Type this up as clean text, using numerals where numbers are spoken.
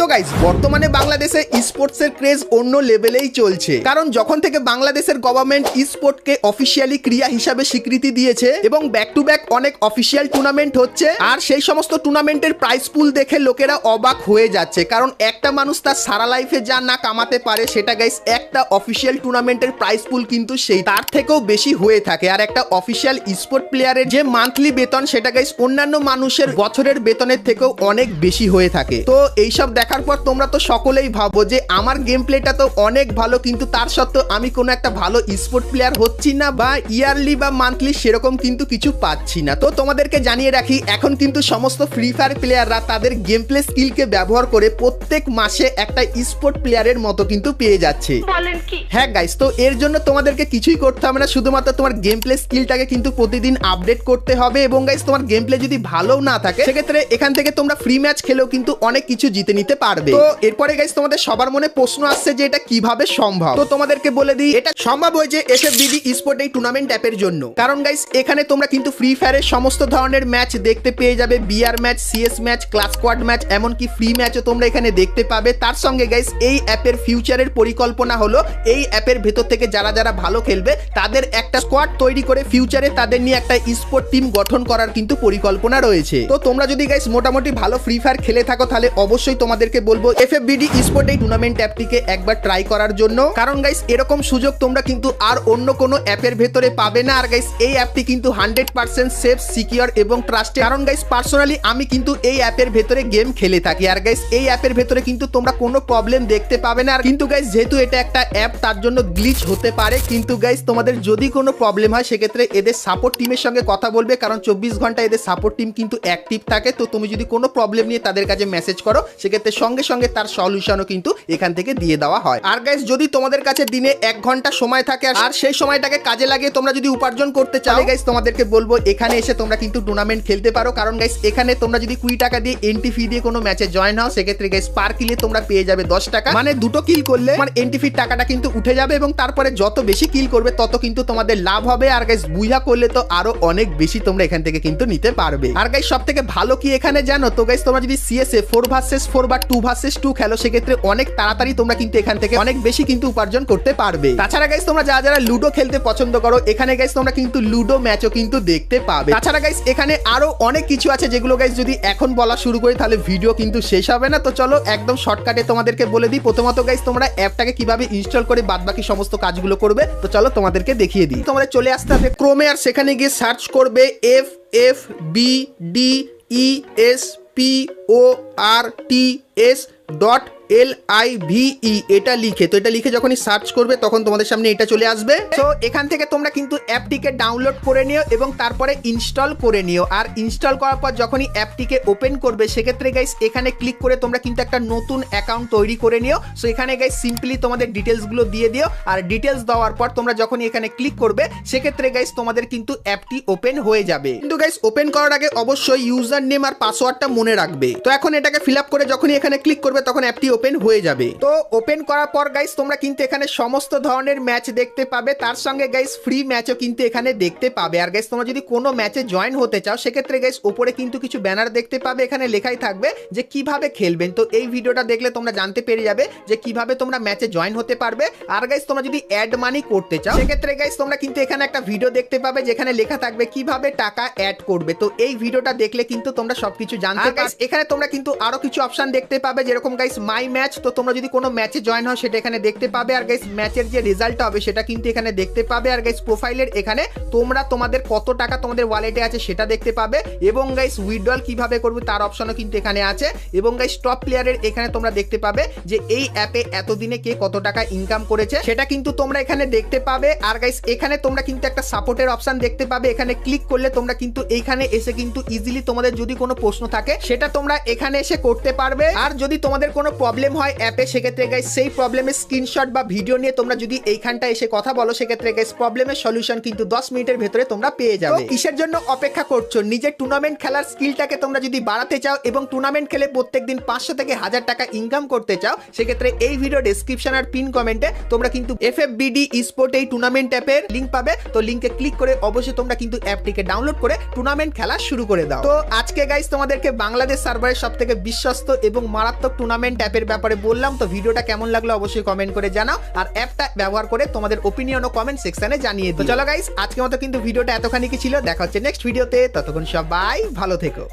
তো গাইস বর্তমানে বাংলাদেশে স্পোর্টসের ক্রেজ অন্য লেভেলেই চলছে, কারণ যখন থেকে বাংলাদেশের গভর্নমেন্ট স্পোর্টকে অফিসিয়ালি ক্রীড়া হিসাবে স্বীকৃতি দিয়েছে এবং ব্যাক টু ব্যাক অনেক অফিসিয়াল টুর্নামেন্ট হচ্ছে, আর সেই সমস্ত টুর্নামেন্টের প্রাইস পুল দেখে লোকেরা অবাক হয়ে যাচ্ছে। কারণ একটা মানুষ তার সারা লাইফে যা না কামাতে পারে সেটা গাইস একটা অফিসিয়াল টুর্নামেন্টের প্রাইস পুল কিন্তু সেই তার থেকেও বেশি হয়ে থাকে। আর একটা অফিসিয়াল স্পোর্ট প্লেয়ারের যে মান্থলি বেতন সেটা গাইস অন্যান্য মানুষের বছরের বেতনের থেকেও অনেক বেশি হয়ে থাকে। তো এইসব দেখার পর তোমরা তো সকলেই ভাবো যে আমার গেম প্লেটা তো অনেক ভালো, কিন্তু তার সত্ত্বেও আমি কোনো একটা ভালো স্পোর্ট প্লেয়ার হচ্ছি না বা ইয়ারলি বা মান্থলি সেরকম কিন্তু কিছু পাচ্ছি না। তো তোমাদেরকে জানিয়ে রাখি, এখন কিন্তু সমস্ত ফ্রি ফায়ার প্লেয়াররা তাদের গেম প্লে স্কিলকে ব্যবহার করে প্রত্যেক মাসে একটা স্পোর্ট প্লেয়ারের মতো কিন্তু পেয়ে যাচ্ছে। হ্যাঁ গাইস, তো এর জন্য তোমাদেরকে কিছুই করতে হবে না, শুধুমাত্র তোমার গেম প্লে স্কিলটাকে কিন্তু প্রতিদিন আপডেট করতে হবে। এবং গাইস তোমার গেম প্লে যদি ভালো না থাকে সেক্ষেত্রে এখান থেকে তোমরা ফ্রি ম্যাচ খেলেও কিন্তু অনেক কিছু জিতে নিতে পারবে। তো এরপরে গাইস তোমাদের সবার মনে প্রশ্ন আসছে যে এটা কিভাবে সম্ভব। তো তোমাদেরকে বলে দিই, এটা সম্ভব হয়েছে এফএফবিডি স্পোর্ট এই টুর্নামেন্ট অ্যাপের জন্য। কারণ গাইস এখানে তোমরা কিন্তু ফ্রি ফায়ারের সমস্ত ধরনের ম্যাচ দেখতে পেয়ে যাবে, BR match, CS match, clash squad match, এমনকি ফ্রি ম্যাচও তোমরা এখানে দেখতে পাবে। তার সঙ্গে গাইস এই অ্যাপের ফিউচারের পরিকল্পনা হলো এই অ্যাপের ভেতর থেকে যারা যারা ভালো খেলবে তাদের একটা স্কোয়াড তৈরি করে ফিউচারে তাদের নিয়ে একটা স্পোর্ট টিম গঠন করার কিন্তু পরিকল্পনা রয়েছে। তো তোমরা যদি গাইস মোটামুটি ভালো ফ্রি ফায়ার খেলে থাকো তাহলে অবশ্যই তোমাদেরকে বলবো এফএফবিডি স্পোর্ট এই টুর্নামেন্ট অ্যাপটিকে একবার ট্রাই করার জন্য। কারণ গাইস এরকম সুযোগ তোমরা কিন্তু আর অন্য কোনো অ্যাপের ভেতরে পাবে না। আর গাইস এই অ্যাপটি কিন্তু 100% সেফ, সিকিউর এবং ট্রাস্টেড। কারণ গাইস পার্সোনালি আমি কিন্তু এই অ্যাপের ভেতরে গেম খেলে থাকি। আর গাইস এই অ্যাপের ভেতরে কিন্তু তোমরা কোনো প্রবলেম দেখতে পাবে না। আর কিন্তু গাইস যেহেতু এটা একটা অ্যাপ তার জন্য গ্লিচ হতে পারে, কিন্তু গাইস তোমাদের যদি কোনো প্রবলেম হয় সেক্ষেত্রে এদের সাপোর্ট টিমের সঙ্গে কথা বলবে, কারণ 24 ঘন্টা এদের সাপোর্ট টিম কিন্তু অ্যাক্টিভ থাকে। তো তুমি যদি কোনো প্রবলেম নিয়ে তাদের কাছে মেসেজ করো সেক্ষেত্রে সঙ্গে সঙ্গে তার সলিউশনও কিন্তু এখান থেকে দিয়ে দেওয়া হয়। আর গাইস যদি তোমাদের কাছে দিনে 1 ঘন্টা সময় থাকে আর সেই সময়টাকে কাজে লাগিয়ে তোমরা যদি উপার্জন করতে চাও গাইস তোমাদেরকে বলবো এখানে এসে তোমরা কিন্তু টুর্নামেন্ট খেলতে পারো। কারণ গাইস এখানে তোমরা যদি 20 টাকা দিয়ে এন্ট্রি ফি দিয়ে কোনো ম্যাচে জয়েন হও সেক্ষেত্রে গাইস পার কিলে তোমরা পেয়ে যাবে 10 টাকা, মানে দুটো কিল করলে আমার এন্ট্রি ফির টাকাটা কিন্তু উঠে যাবে এবং তারপরে যত বেশি কিল করবে তত কিন্তু তোমাদের লাভ হবে। আর গাইস বুঝা করলে তো আরো অনেক বেশি তোমরা এখান থেকে কিন্তু নিতে পারবে। আর গাইস সবথেকে ভালো কি এখানে জানো তো গাইস, তোমরা যদি সিএসএ 4vs4 বা 2vs2 খেলো সেক্ষেত্রে অনেক তাড়াতাড়ি তোমরা কিন্তু এখান থেকে অনেক বেশি কিন্তু উপার্জন করতে পারবে। তাছাড়া গাইস তোমরা যারা যারা লুডো খেলতে পছন্দ করো এখানে গাইস তোমরা কিন্তু লুডো ম্যাচও কিন্তু দেখতে পাবে। তাছাড়া গাইস এখানে আরো অনেক কিছু আছে যেগুলো গাইস যদি এখন বলা শুরু করি তাহলে ভিডিও কিন্তু শেষ হবে না। তো চলো একদম শর্টকাটে তোমাদেরকে বলে দিই। প্রথমত গাইস তোমরা অ্যাপটাকে কিভাবে ইনস্টল করে বাদবাকি সমস্ত কাজগুলো করবে তো চলো তোমাদেরকে দেখিয়ে দিই। তোমাদের চলে আসতে হবে ক্রোমে, আর সেখানে গিয়ে সার্চ করবে FFBDESPORTS.LIVE এটা লিখে। তো এটা লিখে যখনই সার্চ করবে তখন তোমাদের সামনে এটা চলে আসবে। তো এখান থেকে তোমরা কিন্তু অ্যাপটিকে ডাউনলোড করে নিও এবং তারপরে ইনস্টল করে নিও। আর ইনস্টল করার পর যখনই অ্যাপটিকে ওপেন করবে সেক্ষেত্রে গাইস এখানে ক্লিক করে তোমরা কিন্তু একটা নতুন অ্যাকাউন্ট তৈরি করে নিও। সো এখানে গাইস সিম্পলি তোমাদের ডিটেলসগুলো দিয়ে দিও। আর ডিটেলস দেওয়ার পর তোমরা যখনই এখানে ক্লিক করবে সেক্ষেত্রে গাইস তোমাদের কিন্তু অ্যাপটি ওপেন হয়ে যাবে। কিন্তু গাইস ওপেন করার আগে অবশ্যই ইউজার নেম আর পাসওয়ার্ডটা মনে রাখবে। তো এখন এটাকে ফিল আপ করে যখনই এখানে ক্লিক করবে তখন অ্যাপটি ওপেন হয়ে যাবে। তো ওপেন করার পর গাইস তোমরা কিন্তু এখানে সমস্ত ধরনের ম্যাচ দেখতে পাবে, তার সঙ্গে গাইস ফ্রি ম্যাচও কিন্তু এখানে দেখতে পাবে। আর গাইস তোমরা যদি কোনো ম্যাচে জয়েন হতে চাও সেক্ষেত্রে গাইস উপরে কিন্তু কিছু ব্যানার দেখতে পাবে, এখানে লেখাই থাকবে যে কিভাবে খেলবেন। তো এই ভিডিওটা দেখলে তোমরা জানতে পেরে যাবে যে কিভাবে তোমরা ম্যাচে জয়েন হতে পারবে। আর গাইস তোমরা যদি অ্যাড মানি করতে চাও সেক্ষেত্রে গাইস তোমরা কিন্তু এখানে একটা ভিডিও দেখতে পাবে যেখানে লেখা থাকবে কিভাবে টাকা অ্যাড করবে। তো এই ভিডিওটা দেখলে কিন্তু তোমরা সবকিছু জানতে পারবে। এখানে তোমরা কিন্তু আরো কিছু অপশন দেখতে পাবে, যেরকম গাইস মাই ম্যাচ। তো তোমরা যদি কোনো ম্যাচে জয়েন হও সেটা এখানে দেখতে পাবে। আর গাইস ম্যাচের যে রেজাল্টটা হবে সেটা কিন্তু এখানে দেখতে পাবে। আর গাইস প্রোফাইলের এখানে তোমরা তোমাদের কত টাকা তোমাদের ওয়ালেটে আছে সেটা দেখতে পাবে। এবং গাইস উইথড্রল কিভাবে করবে তার অপশনও কিন্তু এখানে আছে। এবং গাইস টপ প্লেয়ারের এখানে তোমরা দেখতে পাবে যে এই অ্যাপে এতদিনে কে কত টাকা ইনকাম করেছে সেটা কিন্তু তোমরা এখানে দেখতে পাবে। আর গাইস এখানে তোমরা কিন্তু একটা সাপোর্টের অপশন দেখতে পাবে, এখানে ক্লিক করলে তোমরা কিন্তু এইখানে এসে কিন্তু ইজিলি তোমাদের যদি কোনো প্রশ্ন থাকে সেটা তোমরা এখানে এসে করতে পারবে। আর যদি তোমাদের কোনো প্রবলেম হয় অ্যাপে সেক্ষেত্রে গাইস সেই প্রবলেমের স্ক্রিনশট বা ভিডিও নিয়ে তোমরা যদি এইখানটা এসে কথা বলো সেক্ষেত্রে গাইস প্রবলেমের সলিউশন কিন্তু 10 মিনিটের ভেতরে তোমরা পেয়ে যাবে। তো কিসের জন্য অপেক্ষা করছো? নিজের টুর্নামেন্ট খেলার স্কিলটাকে তোমরা যদি বাড়াতে চাও এবং টুর্নামেন্ট খেলে প্রত্যেকদিন 500 থেকে 1000 টাকা ইনকাম করতে চাও সেক্ষেত্রে এই ভিডিও ডেসক্রিপশন আর পিন কমেন্টে তোমরা কিন্তু FFBD স্পোর্ট এই টুর্নামেন্ট অ্যাপের লিংক পাবে। তো লিংকে ক্লিক করে অবশ্যই তোমরা কিন্তু অ্যাপটিকে ডাউনলোড করে টুর্নামেন্ট খেলা শুরু করে দাও। তো আজকে গাইস তোমাদেরকে বাংলাদেশ সার্ভারের সবথেকে বিশ্বস্ত এবং মারাত্মক টুর্নামেন্ট অ্যাপের ব্যাপারে বললাম। তো ভিডিওটা কেমন লাগলো অবশ্যই কমেন্ট করে জানাও, আর অ্যাপটা ব্যবহার করে তোমাদের ওপিনিয়ন ও কমেন্ট সেকশনে জানিয়ে দিও। তো চলো গাইস, আজকের মতো কিন্তু ভিডিওটা এতখানি কি ছিল। দেখা হচ্ছে নেক্সট ভিডিওতে, ততক্ষণ সবাই ভালো থেকো।